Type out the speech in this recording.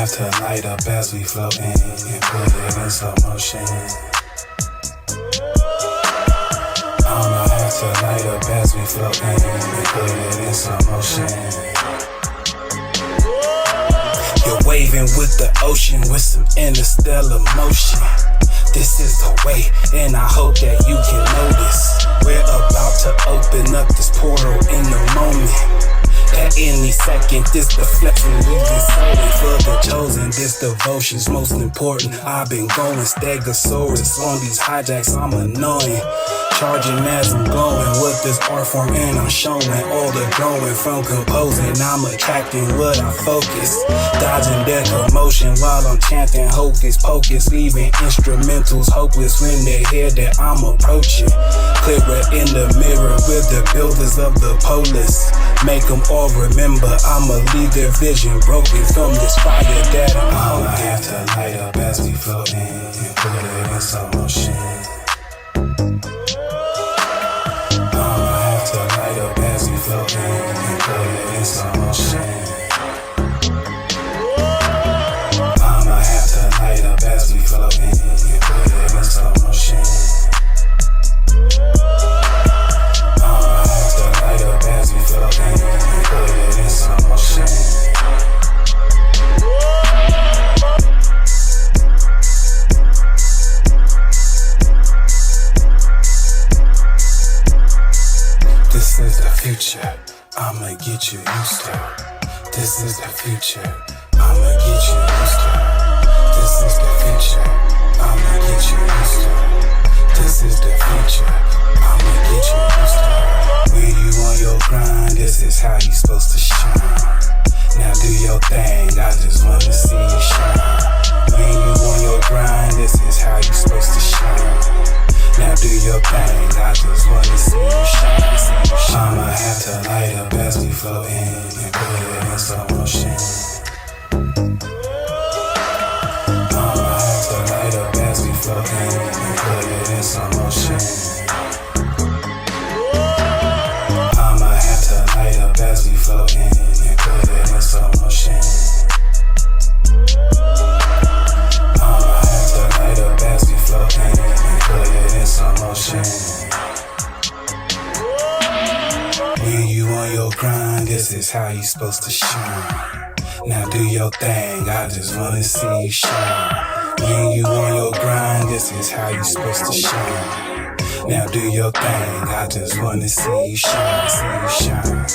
have to light up as we float in and put it in slow motion. I'ma have to light up as we float in and put it in slow motion. You're waving with the ocean with some interstellar motion. This is the way, and I hope that you can notice. We're about to open up this portal in a moment. At any second, this deflection we've been saving for the chosen. This devotion's most important. I've been going stegosaurus on these hijacks. I'm annoying, charging as I'm glowing with this art form, and I'm showing all the growing from composing. I'm attracting what I focus, dodging their commotion while I'm chanting hocus pocus, leaving instrumentals hopeless when they hear that I'm approaching. Clearer in the mirror with the builders of the polis. Make them all remember I'ma leave their vision broken from this fire that I'm holding. I'ma have to light up as we float in and put it in slow motion. I'ma have to light up as we float in and put it in slow motion. I'ma have to light up as we float in and put it in slow motion. I'ma have to light up as we float in and put it in slow motion. This is the future, I'ma get you used to. This is the future, I'ma get you used to. This is the future, I'ma get you used to. This is the future, I'ma get you used to. When you on your grind, this is how you supposed to shine. Now do your thing, I just wanna see you shine. When you on your grind, this is how you supposed to shine. Now do your thing, I just wanna see you shine, see you shine. I'ma have to light up as we float in and put it in slow motion. I'ma have to light up as we float in and put it in slow motion. I'ma have to light up as we float in and put it in slow motion. I'ma have to light up as we float in and put it in slow motion. When you on your grind, this is how you supposed to shine. Now do your thing, I just wanna see you shine. When you on your grind, this is how you supposed to shine. Now do your thing, I just wanna see you shine, see you shine.